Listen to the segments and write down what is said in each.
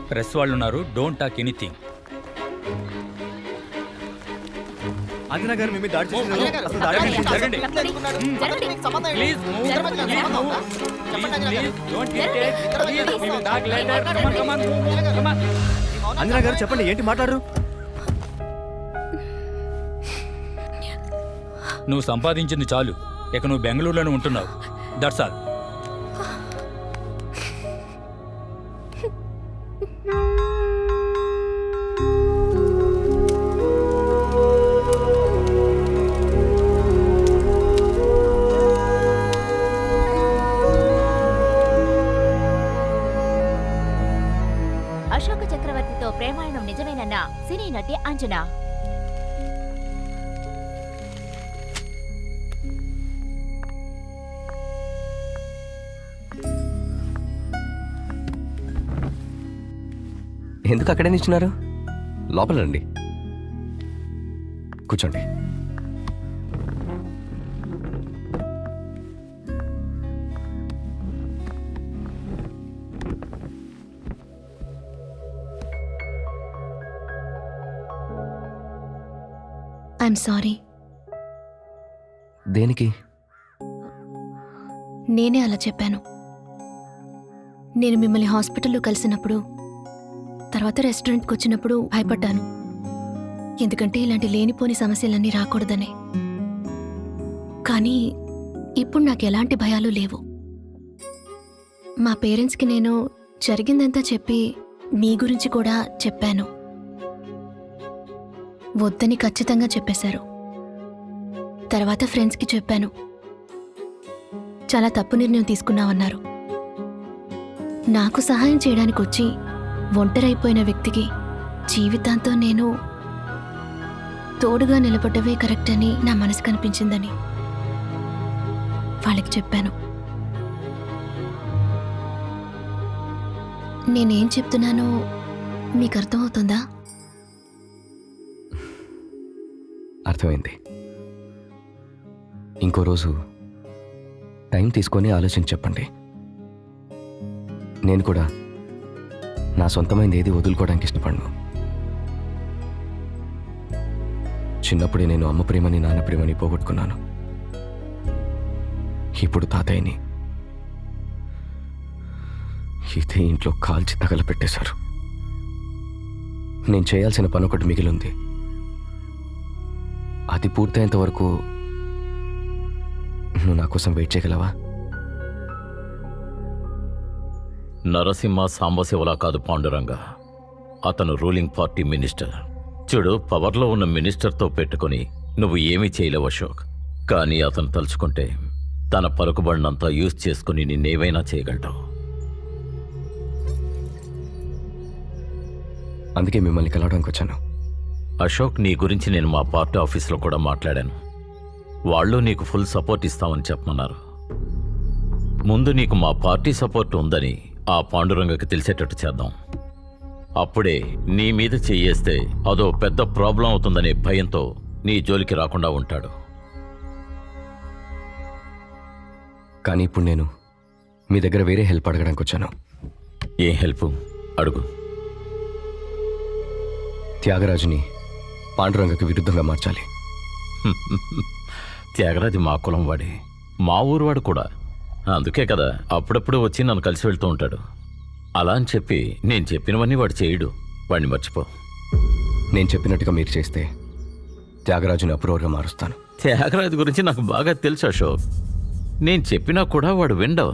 Press వాళ్ళు ఉన్నారు, don't talk anything. Anjana గారు మేము దాడి చేసి ప్లీజ్ అంజనా గారు చెప్పండి, ఏంటి మాట్లాడరు? నువ్వు సంపాదించింది చాలు, ఇక నువ్వు బెంగళూరులోనే ఉంటున్నావు. That's all. అశోక చక్రవర్తితో ప్రేమాయణం నిజమేనన్న సినీ నటి అంజనా. ఎందుకు అక్కడే నిల్చున్నారు? లోపల రండి, కూర్చోండి. I'm sorry. దేనికి? నేనే అలా చెప్పాను. నేను మిమ్మల్ని హాస్పిటల్లో కలిసినప్పుడు, తర్వాత రెస్టారెంట్కి వచ్చినప్పుడు భయపడ్డాను. ఎందుకంటే ఇలాంటి లేనిపోని సమస్యలన్నీ రాకూడదనే. కానీ ఇప్పుడు నాకు ఎలాంటి భయాలు లేవు. మా పేరెంట్స్కి నేను జరిగిందంతా చెప్పి మీ గురించి కూడా చెప్పాను. వద్దని ఖచ్చితంగా చెప్పేశారు. తర్వాత ఫ్రెండ్స్కి చెప్పాను. చాలా తప్పు నిర్ణయం తీసుకున్నావన్నారు. నాకు సహాయం చేయడానికి వచ్చి ఒంటరైపోయిన వ్యక్తికి జీవితాంతం నేను తోడుగా నిలబడ్డవే కరెక్ట్ అని నా మనసు కనిపించిందని వాళ్ళకి చెప్పాను. నేనేం చెప్తున్నానో మీకు అర్థమవుతుందా? అర్థమైంది. ఇంకో రోజు టైం తీసుకొని ఆలోచించి చెప్పండి. నేను కూడా నా సొంతమైంది ఏది వదులుకోవడానికి ఇష్టపడను. చిన్నప్పుడే నేను అమ్మ ప్రేమని నాన్న ప్రేమని పోగొట్టుకున్నాను. ఇప్పుడు తాతయ్యని ఇదే ఇంట్లో కాల్చి తగలపెట్టేశారు. నేను చేయాల్సిన పని ఒకటి మిగిలింది. అది పూర్తయ్యేంత వరకు నువ్వు నా కోసం వెయిట్ చేయగలవా? నరసింహ సాంబశివలా కాదు పాండురంగ. అతను రూలింగ్ పార్టీ మినిస్టర్. చూడు, పవర్లో ఉన్న మినిస్టర్తో పెట్టుకుని నువ్వు ఏమీ చేయలేవు అశోక్. కానీ అతను తలుచుకుంటే తన పలుకుబడినంతా యూజ్ చేసుకుని నిన్నేవైనా చేయగలడు. అందుకే మిమ్మల్ని కలవడానికి వచ్చాను. అశోక్, నీ గురించి నేను మా పార్టీ ఆఫీస్లో కూడా మాట్లాడాను. వాళ్ళు నీకు ఫుల్ సపోర్ట్ ఇస్తామని చెప్పమన్నారు. ముందు నీకు మా పార్టీ సపోర్ట్ ఉందని ఆ పాండురంగకి తెలిసేటట్టు చేద్దాం. అప్పుడే నీ మీద చెయ్యేస్తే అదో పెద్ద ప్రాబ్లం అవుతుందనే భయంతో నీ జోలికి రాకుండా ఉంటాడు. కానీ ఇప్పుడు నేను మీ దగ్గర వేరే హెల్ప్ అడగడానికి వచ్చాను. ఏ హెల్ప్? అడుగు. త్యాగరాజుని పాండురంగకి విరుద్ధంగా మార్చాలి. త్యాగరాజు మా కులం వాడే, మా ఊరు వాడు కూడా. అందుకే కదా అప్పుడప్పుడు వచ్చి నన్ను కలిసి వెళ్తూ ఉంటాడు. అలా అని చెప్పి నేను చెప్పినవన్నీ వాడు చేయడు. వాడిని మర్చిపో. నేను చెప్పినట్టుగా మీరు చేస్తే త్యాగరాజుని అప్రూవర్గా మారుస్తాను. త్యాగరాజు గురించి నాకు బాగా తెలుసు అశోక్. నేను చెప్పినా కూడా వాడు వినడు.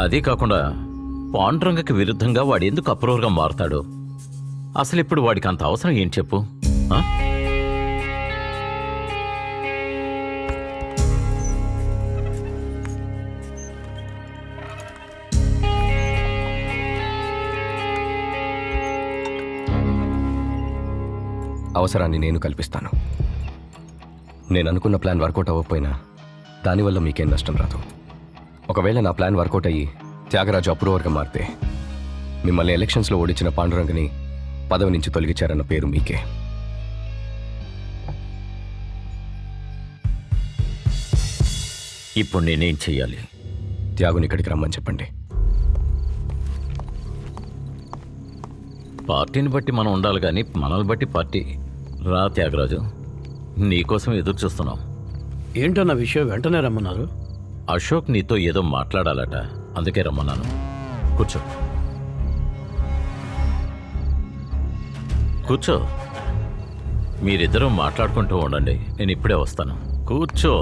అదే కాకుండా పాండురంగకి విరుద్ధంగా వాడు ఎందుకు అప్రూవర్గా మారుతాడు? అసలు ఇప్పుడు వాడికి అంత అవసరం ఏం చెప్పు? అవసరాన్ని నేను కల్పిస్తాను. నేను అనుకున్న ప్లాన్ వర్కౌట్ అవ్వకపోయినా దానివల్ల మీకేం నష్టం రాదు. ఒకవేళ నా ప్లాన్ వర్కౌట్ అయ్యి త్యాగరాజు అప్రూవర్గా మారితే మిమ్మల్ని ఎలక్షన్స్లో ఓడించిన పాండురంగని పదవి నుంచి తొలగించారన్న పేరు మీకే. ఇప్పుడు నేనేం చెయ్యాలి? త్యాగుని ఇక్కడికి రమ్మని చెప్పండి. పార్టీని బట్టి మనం ఉండాలి కానీ మనల్ని బట్టి పార్టీ. రా త్యాగరాజు, నీకోసం ఎదురు చూస్తున్నాం. ఏంటన్న విషయం? వెంటనే రమ్మన్నారు. అశోక్ నీతో ఏదో మాట్లాడాలట, అందుకే రమ్మన్నాను. కూర్చో కూర్చో. మీరిద్దరూ మాట్లాడుకుంటూ ఉండండి, నేను ఇప్పుడే వస్తాను. కూర్చో.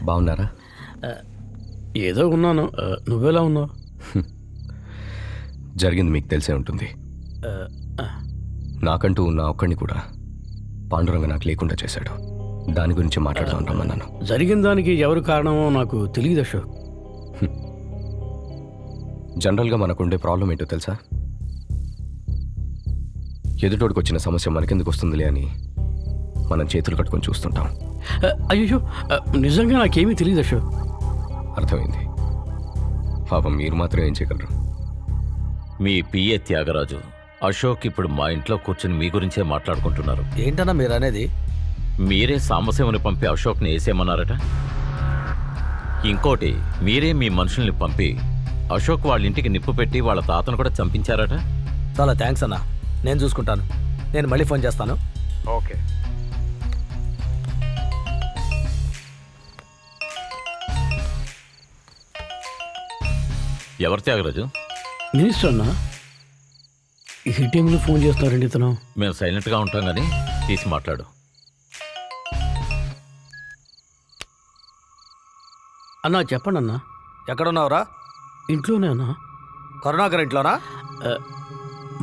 బాగున్నారా? ఏదో ఉన్నాను. నువ్వెలా ఉన్నావు? జరిగింది మీకు తెలిసే ఉంటుంది. నాకంటూ ఉన్న ఒక్కడిని కూడా పాండురంగ నాకు లేకుండా చేశాడు. దాని గురించి మాట్లాడదాం రమ్మన్నాను. జరిగిన దానికి ఎవరు కారణమో నాకు తెలియదు అశోక్. జనరల్గా మనకుండే ప్రాబ్లం ఏంటో తెలుసా? ఎదుటోడికి వచ్చిన సమస్య మనకెందుకు వస్తుందిలే అని మనం చేతులు కట్టుకొని చూస్తుంటాం. అయ్యో, నిజంగా నాకేమీ తెలియదు అశోక్. అర్థమైంది. పాపం మీరు మాత్రం ఏం చేయగలరు? మీ పిఏ త్యాగరాజు, అశోక్ ఇప్పుడు మా ఇంట్లో కూర్చుని మీ గురించే మాట్లాడుకుంటున్నారు. ఏంటన్నా మీరు అనేది? మీరే సాంబశివుని పంపి అశోక్ని వేసేయమన్నారట. ఇంకోటి, మీరే మీ మనుషుల్ని పంపి అశోక్ వాళ్ళ ఇంటికి నిప్పు పెట్టి వాళ్ళ తాతను కూడా చంపించారట. చాలా థ్యాంక్స్ అన్నా, నేను చూసుకుంటాను. నేను మళ్ళీ ఫోన్ చేస్తాను. ఓకే. ఎవరు త్యాగరాజు? మినిస్టర్ అన్నా, ఈ టైంలో ఫోన్ చేస్తున్నారండి ఇతను. మేము సైలెంట్గా ఉంటాం కానీ తీసి మాట్లాడు. అన్నా చెప్పండి అన్నా. ఎక్కడున్నావురా? ఇంట్లోనే అన్నా. కరుణాకర్ ఇంట్లోనా?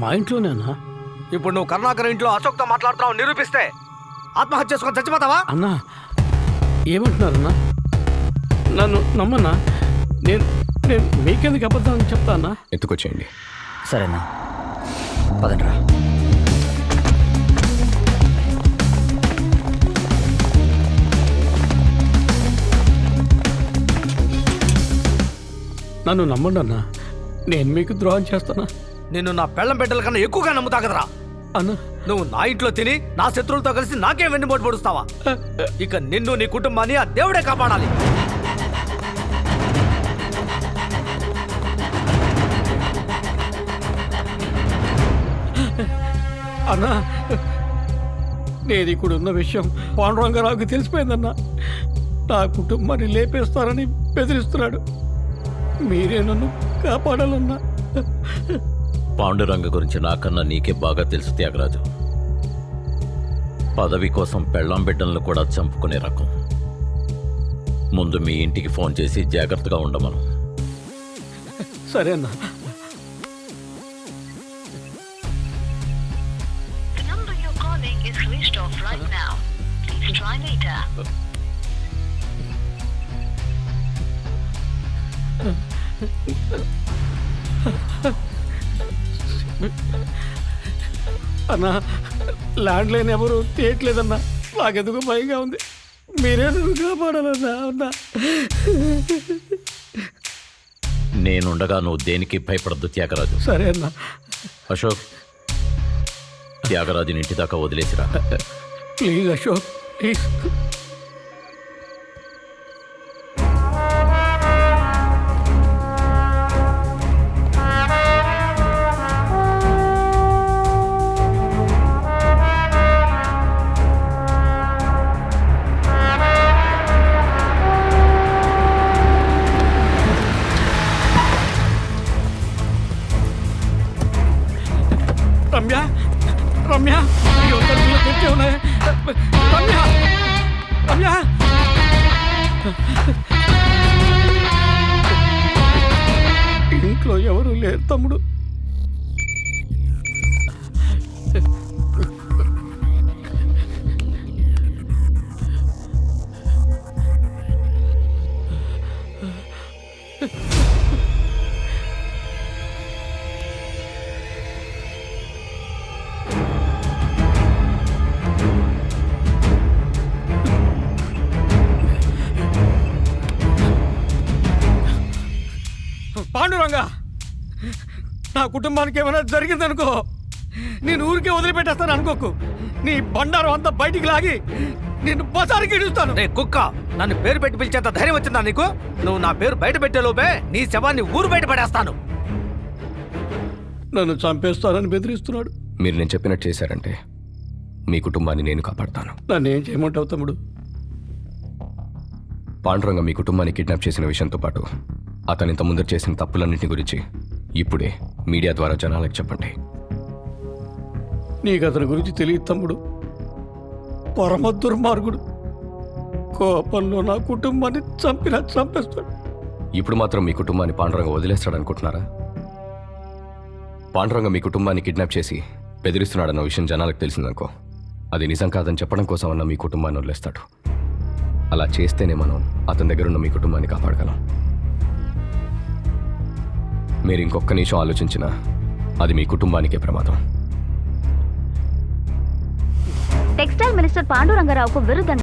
మా ఇంట్లోనే అన్నా. ఇప్పుడు నువ్వు కరుణాకర్ ఇంట్లో అశోక్తో మాట్లాడుతున్నావు నిరూపిస్తే ఆత్మహత్య చేసుకొని చచ్చిపోతావా? అన్నా ఏమంటున్నారన్నా? నన్ను నమ్మన్నా. నేను నేను మీకెందుకు అబద్ధం చెప్తా అన్నా. ఎత్తుకొచ్చేయండి. సరేనా, పదండ్రా. నన్ను నమ్మండి అన్నా. నేను మీకు ద్రోహం చేస్తానా? నిన్ను నా పెళ్ళం బిడ్డల కన్నా ఎక్కువగా నమ్ముతా కదరా. అన్నా నువ్వు నా ఇంట్లో తిని నా శత్రువులతో కలిసి నాకే వెన్నుపోటు పొడుస్తావా? ఇక నిన్ను నీ కుటుంబాన్ని ఆ దేవుడే కాపాడాలి. అన్నా, నేను ఇక్కడ ఉన్న విషయం పాండురంగారావుకి తెలిసిపోయిందన్నా. నా కుటుంబాన్ని లేపేస్తారని బెదిరిస్తున్నాడు. మీరే నన్ను కాపాడాలన్నా. పాండురంగ గురించి నాకన్నా నీకే బాగా తెలుసు త్యాగరాజు. పదవి కోసం పెళ్ళాం బిడ్డలను కూడా చంపుకునే రకం. ముందు మీ ఇంటికి ఫోన్ చేసి జాగ్రత్తగా ఉండమను. సరే అన్నా. The number you're calling is switched off right now. Please try later. అన్నా, ల్యాండ్ లైన్ ఎవరు తీయట్లేదన్నా. నాకెందుకు భయంగా ఉంది. మీరే నన్ను కాపాడాలన్నా. అన్నా నేనుండగా నువ్వు దేనికి భయపడద్దు త్యాగరాజు. సరే అన్నా. అశోక్, త్యాగరాజుని ఇంటి దాకా వదిలేసిరా. Please Ashok, please. రమ్య, రమ్య, అయ్యో తలుపులు తెరిచే ఉన్నాయి. రమ్య, రమ్య. ఇంట్లో ఎవరు లేరు తమ్ముడు. పాండురంగా, నా కుటుంబానికి ఏమైనా జరిగిందనుకో, నేను ఊరికే వదిలిపెట్టేస్తాను అనుకోకు. నీ బండారం అంతా బయటికి లాగి నేను బజారుకి ఇడుస్తాను. రే కుక్క, నన్ను పేరు పెట్టి పిలిచేంత ధైర్యం వచ్చిందా నీకు? నువ్వు నా పేరు బయట పెట్టే లోపే నీ శవాన్ని ఊరు బయట పడేస్తాను. నన్ను చంపేస్తానని బెదిరిస్తున్నాడు. మీరు నేను చెప్పినట్టు చేశారంటే మీ కుటుంబాన్ని నేను కాపాడతాను. నన్ను ఏం చేయమంటావు తమ్ముడు? పాండురంగ మీ కుటుంబాన్ని కిడ్నాప్ చేసిన విషయంతో పాటు అతను ఇంత ముందర చేసిన తప్పులన్నింటి గురించి ఇప్పుడే మీడియా ద్వారా జనాలకు చెప్పండి. నీకు అతని గురించి తెలియదు తమ్ముడు. పరమ దుర్మార్గుడు. కోపంలో నా కుటుంబాన్ని చంపేస్తాడు. ఇప్పుడు మాత్రం మీ కుటుంబాన్ని పాండురంగ వదిలేస్తాడు అనుకుంటున్నారా? పాండురంగ మీ కుటుంబాన్ని కిడ్నాప్ చేసి బెదిరిస్తున్నాడన్న విషయం జనాలకు తెలిసిందనుకో, అది నిజం కాదని చెప్పడం కోసం అన్న మీ కుటుంబాన్ని వదిలేస్తాడు. అలా చేస్తేనే మనం అతని దగ్గర ఉన్న మీ కుటుంబాన్ని కాపాడగలం. మీరు ఇంకొక నిమిషం ఆలోచించినా అది మీ కుటుంబానికే ప్రమాదం. టెక్స్టైల్ మినిస్టర్ పాండురంగారావుకు విరుద్ధంగా